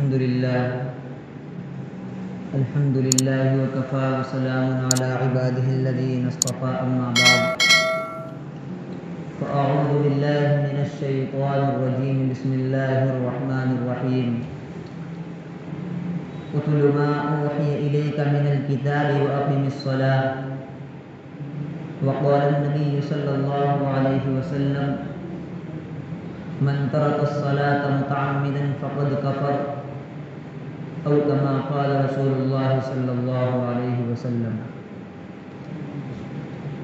الحمد لله وكفى وسلام على عباده الذين اصطفى أما بعد فأعوذ بالله من الشيطان الرجيم بسم الله الرحمن الرحيم اتل ما أوحي إليك من الكتاب وأقم الصلاة وقال النبي صلى الله عليه وسلم من ترك الصلاة متعمدا فقد كفر او كما قال رسول اللہ صلی اللہ علیہ وسلم۔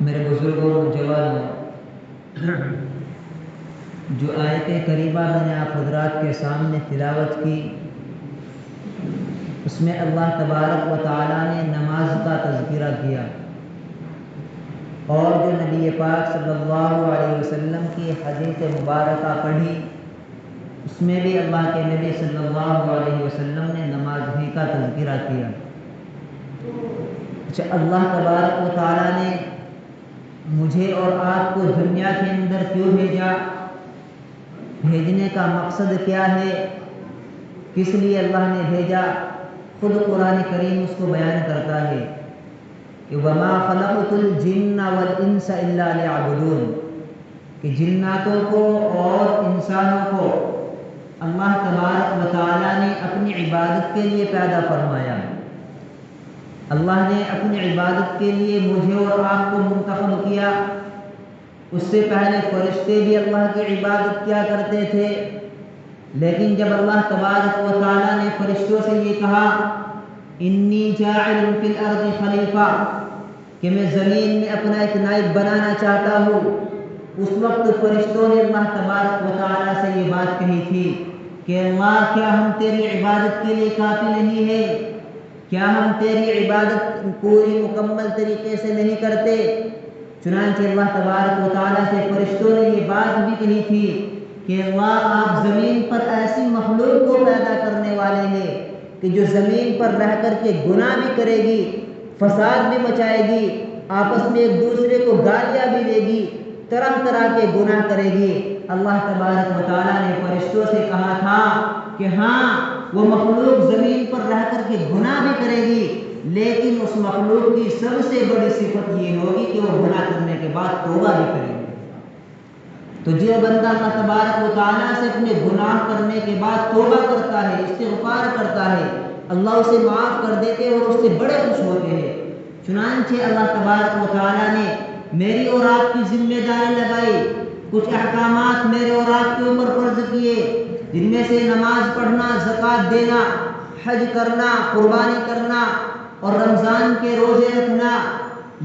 میرے بزرگوں اور جوانوں، جو آیت کریمہ میں نے آپ حضرات کے سامنے تلاوت کی، اس میں اللہ تبارک و تعالیٰ نے نماز کا تذکرہ کیا، اور جو نبی پاک صلی اللہ علیہ وسلم کی حدیث مبارکہ پڑھی، اس میں بھی اللہ کے نبی صلی اللہ علیہ وسلم نے نماز ہی کا تذکرہ کیا۔ اچھا، اللہ تبارک و تعالیٰ نے مجھے اور آپ کو دنیا کے اندر کیوں بھیجا؟ بھیجنے کا مقصد کیا ہے؟ کس لیے اللہ نے بھیجا؟ خود قرآن کریم اس کو بیان کرتا ہے کہ وَمَا خَلَقْتُ الْجِنَّ وَالْإِنسَ إِلَّا لِيَعْبُدُونَ، کہ جناتوں کو اور انسانوں کو اللہ تبارک و تعالیٰ نے اپنی عبادت کے لیے پیدا فرمایا۔ اللہ نے اپنی عبادت کے لیے مجھے اور آپ کو منتخب کیا۔ اس سے پہلے فرشتے بھی اللہ کی عبادت کیا کرتے تھے، لیکن جب اللہ تبارک و تعالیٰ نے فرشتوں سے یہ کہا انی جاعل فی الارض خلیفہ، کہ میں زمین میں اپنا ایک نائب بنانا چاہتا ہوں، اس وقت فرشتوں نے اللہ تبارک و تعالیٰ سے یہ بات کہی تھی کہ اللہ، کیا ہم تیری عبادت کے لیے کافی نہیں ہے؟ کیا ہم تیری عبادت پوری مکمل طریقے سے نہیں کرتے؟ چنانچہ اللہ تبارک و تعالیٰ سے فرشتوں نے یہ بات بھی کہی تھی کہ اللہ، آپ زمین پر ایسی مخلوق کو پیدا کرنے والے ہیں کہ جو زمین پر رہ کر کے گناہ بھی کرے گی، فساد بھی مچائے گی، آپس میں ایک دوسرے کو گالیاں بھی دے گی، طرح طرح کے گناہ کرے گی۔ اللہ تبارک و تعالیٰ نے فرشتوں سے کہا تھا کہ ہاں، وہ مخلوق زمین پر رہ کر کے گناہ بھی کرے گی، لیکن اس مخلوق کی سب سے بڑی صفت یہ ہوگی کہ وہ گناہ کرنے کے بعد توبہ بھی کرے گی۔ تو جو بندہ اللہ تبارک و تعالیٰ سے اپنے گناہ کرنے کے بعد توبہ کرتا ہے، استغفار کرتا ہے، اللہ اسے معاف کر دیتے ہیں اور اس سے بڑے خوش ہوتے ہیں۔ چنانچہ اللہ تبارک و تعالیٰ نے میری اور آپ کی ذمہ داری لگائی، کچھ احکامات میرے اور آپ کے اوپر فرض کیے، جن میں سے نماز پڑھنا، زکوٰۃ دینا، حج کرنا، قربانی کرنا اور رمضان کے روزے رکھنا،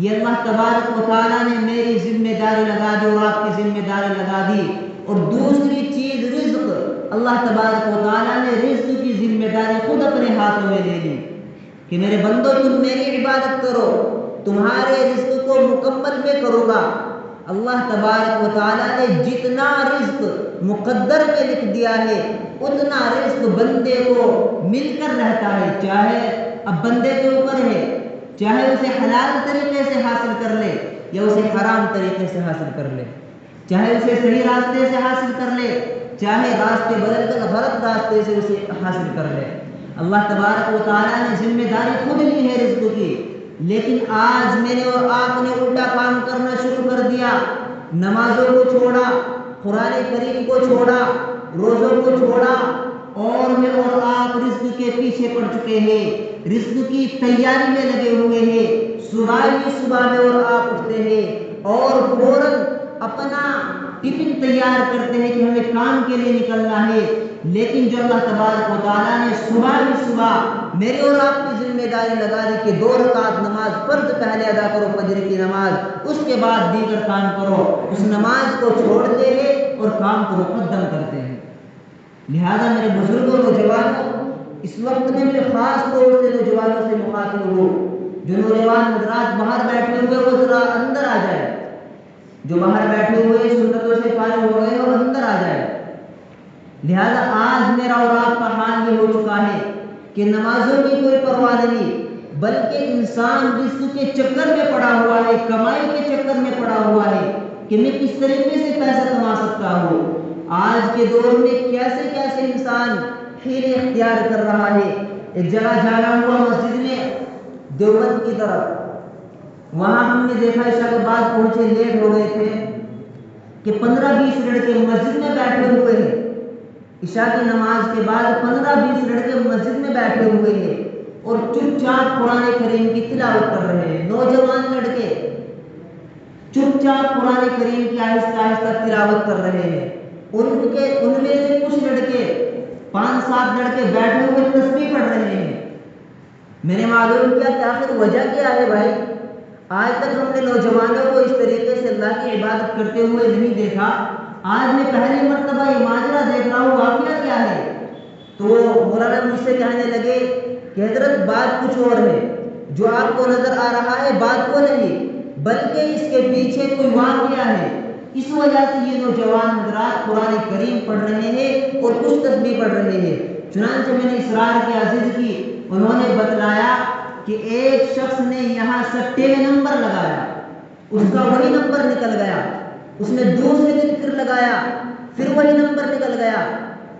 یہ اللہ تبارک و تعالیٰ نے میری ذمہ داری لگا دی اور آپ کی ذمہ داری لگا دی۔ اور دوسری چیز رزق، اللہ تبارک و تعالیٰ نے رزق کی ذمہ داری خود اپنے ہاتھوں میں لے لی کہ میرے بندو، تم میری عبادت کرو، تمہارے رزق کو مکمل میں کروں گا۔ اللہ تبارک و تعالیٰ نے جتنا رزق مقدر میں لکھ دیا ہے، اتنا رزق بندے کو مل کر رہتا ہے، چاہے اب بندے کے اوپر ہے، چاہے اسے حلال طریقے سے حاصل کر لے یا اسے حرام طریقے سے حاصل کر لے، چاہے اسے صحیح راستے سے حاصل کر لے، چاہے راستے بدل کر غلط راستے سے اسے حاصل کر لے۔ اللہ تبارک و تعالیٰ نے ذمہ داری خود لی ہے رزق کی، لیکن آج میں نے اور آپ نے الٹا کام کرنا شروع کر دیا، نمازوں کو چھوڑا، قرآن کریم کو چھوڑا، روزوں کو چھوڑا، اور میں اور آپ رزق کے پیچھے پڑ چکے ہیں، رزق کی تیاری میں لگے ہوئے ہیں۔ صبح میں اور آپ اٹھتے ہیں اور فوراً اپنا ٹفن تیار کرتے ہیں کہ ہمیں کام کے لیے نکلنا ہے، لیکن جو اللہ تبارک و تعالیٰ نے صبح میرے اور آپ کی ذمہ داری لگا دی کہ 2 رکعت نماز فرض پہلے ادا کرو، فجر کی نماز، اس کے بعد دیگر کام کرو، اس نماز کو چھوڑتے ہیں اور کام کو مقدم کرتے ہیں۔ لہذا میرے بزرگوں اور نوجوانوں، اس وقت میں خاص طور سے نوجوانوں سے مخاطب ہوں، جو نوجوان حضرات باہر بیٹھے ہوئے وہ ذرا اندر آ جائے، جو باہر بیٹھے ہوئے سنتوں سے فارغ ہو گئے اور اندر آ جائے۔ لہذا آج میرا اور آپ کا حال یہ ہو چکا ہے کہ نمازوں کی کوئی پرواہ نہیں، بلکہ انسان رزق کے چکر میں پڑا ہوا ہے، کمائی کے چکر میں پڑا ہوا ہے کہ میں کس طریقے سے پیسہ کما سکتا ہوں۔ آج کے دور میں کیسے انسان حیلے اختیار کر رہا ہے۔ ایک جگہ جانا ہوا مسجد میں دیوبند کی طرف، وہاں ہم نے دیکھا عشاء کے بعد پہنچے، لیٹ ہو گئے تھے کہ 15-20 لڑکے مسجد میں بیٹھے ہوئے ہیں۔ عشاء کی نماز کے بعد 15-20 لڑکے مسجد میں بیٹھے ہوئے ہیں اور چپ چاپ قرآن کریم کی تلاوت کر رہے ہیں۔ نوجوان لڑکے چپ چاپ قرآن کریم کی آہستہ آہستہ تلاوت کر رہے ہیں۔ ان میں سے کچھ لڑکے 5-7 لڑکے بیٹھے ہوئے تسبیح پڑھ رہے ہیں۔ میں نے معلوم کیا کہ آخر وجہ کیا ہے بھائی؟ آج تک ہم نے نوجوانوں کو اس طریقے سے اللہ کی عبادت کرتے ہوئے نہیں دیکھا، آج میں پہلی مرتبہ یہ ماجرا دیکھ رہا ہوں، واقعہ کیا ہے؟ تو مولانا مجھ سے کہنے لگے کہ حضرت بات کچھ اور ہے، جو آپ کو نظر آ رہا ہے بات کو نہیں، بلکہ اس کے پیچھے کوئی واقعہ ہے۔ اس وجہ سے یہ نوجوان حضرات قرآن کریم پڑھ رہے ہیں اور کچھ تسبیح پڑھ رہے ہیں۔ چنانچہ میں نے اسرار کی عزیز کی، انہوں نے بتلایا کہ ایک شخص نے یہاں سٹے میں نمبر لگایا، اس کا وہی نمبر نکل گیا، اس نے دوسرے دن پھر لگایا، پھر وہی نمبر نکل گیا،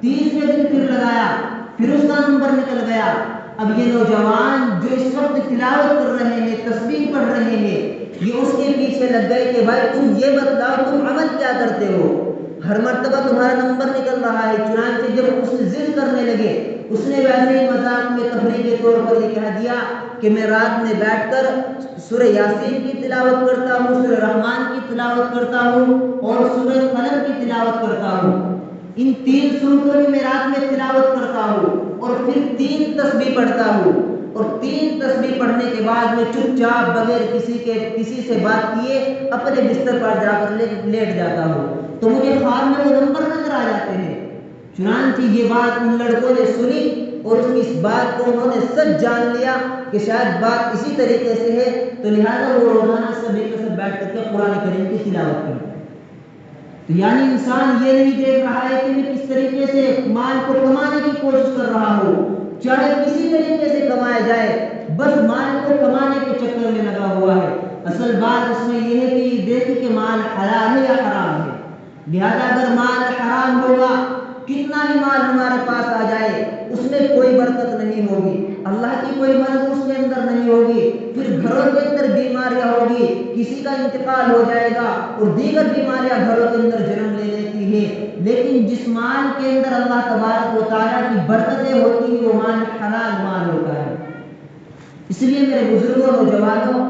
تیسرے دن پھر لگایا، پھر اس کا نمبر نکل گیا۔ اب یہ نوجوان جو اس وقت تلاوت کر رہے ہیں، تسبیح پڑھ رہے ہیں، یہ اس کے پیچھے لگ گئے کہ بھائی تم یہ بتلاؤ تم عمل کیا کرتے ہو، ہر مرتبہ تمہارا نمبر نکل رہا ہے۔ چنانچہ جب اس سے ضد کرنے لگے، اس نے ویسے ہی مذاق میں تفریح کے طور پر یہ کہہ دیا کہ میں رات میں بیٹھ کر سورہ یاسین کی تلاوت کرتا ہوں، سورہ رحمان کی تلاوت کرتا ہوں اور سورہ قلم کی تلاوت کرتا ہوں، ان 3 سورتوں کی میں رات میں تلاوت کرتا ہوں اور پھر 3 تسبیح پڑھتا ہوں، اور 3 تسبیح پڑھنے کے بعد میں چپ چاپ بغیر کسی سے بات کیے اپنے بستر پر جا کر لیٹ جاتا ہوں، تو مجھے خواب میں وہ نمبر نظر آ جاتے ہیں۔ چنانچہ یہ بات ان لڑکوں نے سنی اور اس بات کو انہوں نے سچ جان لیا کہ شاید بات اسی طریقے سے ہے، تو لہٰذا وہ روزانہ سبھی کے ساتھ بیٹھ کر کے قرآن کریم کی تلاوت کرتے ہیں۔ تو یعنی انسان یہ نہیں دیکھ رہا ہے کہ میں کس طریقے سے مال کو کمانے کی کوشش کر رہا ہوں، چاہے کسی طریقے سے کمایا جائے، بس مال کو کمانے کے چکر میں لگا ہوا ہے۔ اصل بات اس میں یہ ہے کہ یہ دیکھے کہ مال حلال ہے یا حرام ہے، لہذا اگر مال حرام ہوگا، کتنا بھی مال ہمارے پاس آ جائے اس میں کوئی برکت نہیں ہوگی، اللہ کی کوئی مدد اس کے اندر نہیں ہوگی، پھر گھروں کے اندر بیماریاں ہوگی، کسی کا انتقال ہو جائے گا اور دیگر بیماریاں گھروں کے اندر جنم لے لیتی ہیں۔ لیکن جس مال کے اندر اللہ تبارک و تعالیٰ کی برکتیں ہوتی ہیں وہ مال حلال مال ہوتا ہے۔ اس لیے میرے بزرگوں نوجوانوں،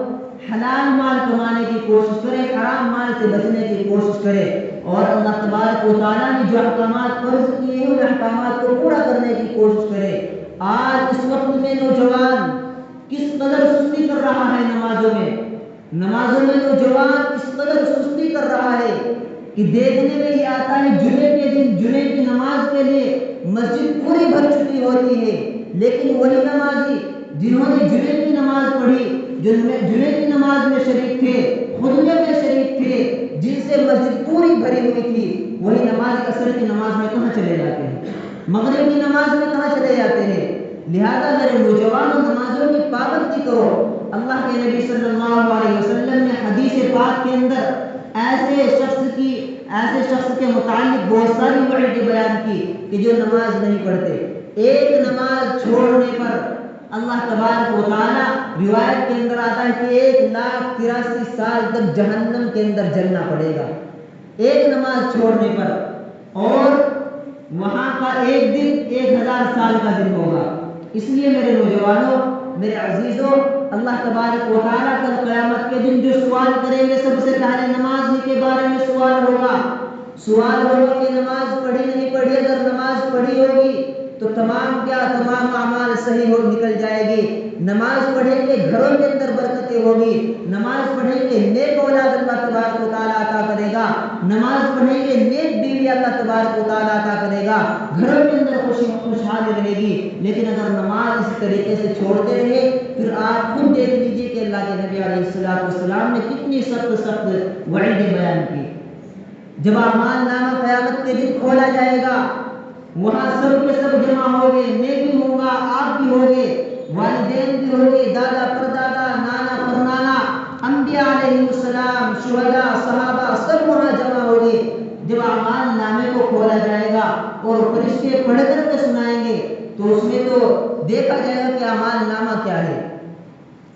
حلال مال کمانے کی کوشش کریں، حرام مال سے بچنے کی کوشش کریں، اور اللہ تبارک و تعالیٰ نے جو احکامات فرض کیے ہیں ان احکامات کو پورا کرنے کی کوشش کریں۔ آج اس وقت میں نوجوان کس قدر سستی کر رہا ہے نمازوں میں نوجوان اس قدر سستی کر رہا ہے کہ دیکھنے میں یہ آتا ہے جمعے کے دن جمعے کی نماز کے لیے مسجد پوری بھر چکی ہوتی ہے، لیکن وہی نمازی جنہوں نے جمعے کی نماز پڑھی، جو جمعے کی نماز میں شریک تھے، خطبے میں شریک تھے، جن سے مسجد پوری بھری ہوئی تھی، وہی نماز عصر کی نماز میں کہاں چلے جاتے ہیں، مغرب کی نماز میں کہاں چلے جاتے ہیں۔ لہذا میرے نوجوانوں نمازوں کی پابندی کرو۔ اللہ کے نبی صلی اللہ علیہ وسلم نے حدیث پاک کے اندر ایسے شخص کے متعلق بہت ساری وعید بیان کی کہ جو نماز نہیں پڑھتے، ایک نماز چھوڑنے پر اللہ تبارک و تعالیٰ روایت کے اندر آتا ہے کہ 1,83,000 سال تک جہنم کے اندر جلنا پڑے گا ایک نماز چھوڑنے پر، اور وہاں کا ایک دن 1,000 سال کا دن ہوگا۔ اس لیے میرے نوجوانوں، میرے عزیزوں، اللہ تبارک و تعالیٰ کل قیامت کے دن جو سوال کریں گے سب سے پہلے نماز ہی کے بارے میں سوال ہوگا کہ نماز پڑھی نہیں پڑھی۔ اگر نماز پڑھی ہوگی تو تمام اعمال صحیح ہو نکل جائے گی، نماز پڑھیں گے گھروں کے اندر برکتیں ہوگی، نماز پڑھیں گے نیک اولاد اللہ تبارک و تعالیٰ عطا کرے گا، نماز پڑھیں گے نیک بیوی اللہ تبارک و تعالیٰ عطا کرے گا، گھروں کے اندر خوشحالی رہے گی۔ لیکن اگر نماز اس طریقے سے چھوڑتے رہے، پھر آپ خود دیکھ لیجیے کہ اللہ کے نبی علیہ السلام نے کتنی سخت وعیدیں بیان کی۔ جب اعمال نامہ قیامت کے دن کھولا جائے گا، وہاں سب کے سب جمع ہوں گے، میں بھی ہوں گا، آپ بھی ہوں گے، والدین بھی ہوں گے، دادا پردادا، نانا پرنانا، انبیاء علیہ السلام، شہداء، صحابہ، سب وہاں جمع ہوں گے۔ جب اعمال نامے کو کھولا جائے گا اور فرشتے پڑھ کر کے سنائیں گے تو اس میں تو دیکھا جائے گا کہ اعمال نامہ کیا ہے.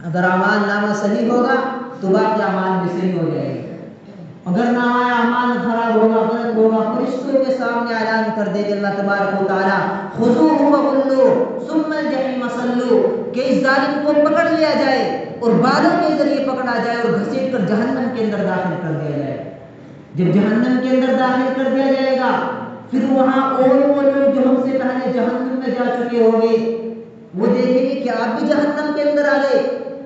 اگر اعمال نامہ صحیح ہوگا تو باقی اعمال بھی صحیح ہو جائے گا. اگر نامہ اعمال خراب ہوگا غلط ہوگا فرشتوں کے سامنے اعلان کر دے گا اللہ تبارک و تعالیٰ خذوہ فغلوہ ثم الجحیم صلوہ کہ اس ظالم کو پکڑ لیا جائے اور بالوں کے ذریعے پکڑا جائے اور گھسیٹ کر جہنم کے اندر داخل کر دیا جائے. جب جہنم کے اندر داخل کر دیا جائے گا پھر وہاں اور وہ لوگ جو ہم سے پہلے جہنم میں جا چکے ہوں گے وہ دیکھیں گے کہ آپ بھی جہنم کے اندر آ گئے.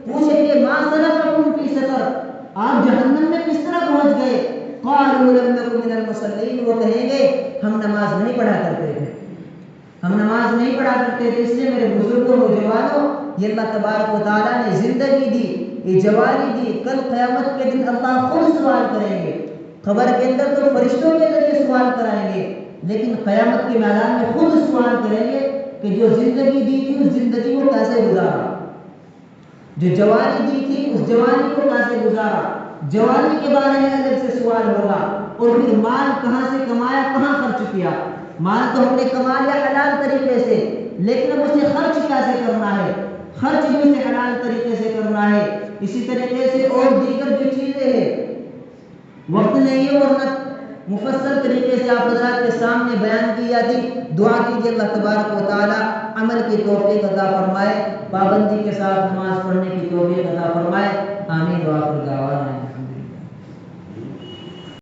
پوچھیں گے ما سلککم فی سقر آپ جہنم میں کس طرح پہنچ گئے. قالوا لم نک من المصلین وہ کہیں گے ہم نماز نہیں پڑھا کرتے تھے ہم نماز نہیں پڑھا کرتے تھے. اس لیے میرے بزرگوں نوجوانوں یہ اللہ تبارک و تعالیٰ نے زندگی دی یہ جوانی دی. کل قیامت کے دن اللہ خود سوال کریں گے. قبر کے اندر تو فرشتوں کے ذریعے سوال کرائیں گے لیکن قیامت کے میدان میں خود سوال کریں گے کہ جو زندگی دی تھی اس زندگی کو کیسے گزارا. جو جوانی دی تھی اس جوانی کو کیسے گزارا. جوانی کے بارے میں الگ سے سوال ہوگا. اور پھر مال کہاں سے کمایا کہاں خرچ کیا. مال تو ہم نے کما لیا حلال طریقے سے لیکن اب اسے خرچ کیسے کرنا ہے. خرچ بھی اسے حلال طریقے سے کرنا ہے. اسی طریقے سے اور دیگر جو چیزیں ہیں وقت نہیں ہے ورنہ مفصل طریقے سے آپ حضرات کے سامنے بیان کی جاتی. دعا کیجیے اللہ تبارک و تعالی عمل کی توفیق عطا فرمائے. پابندی کے ساتھ نماز پڑھنے کی توفیق عطا فرمائے. آمین. وآخر دعوانا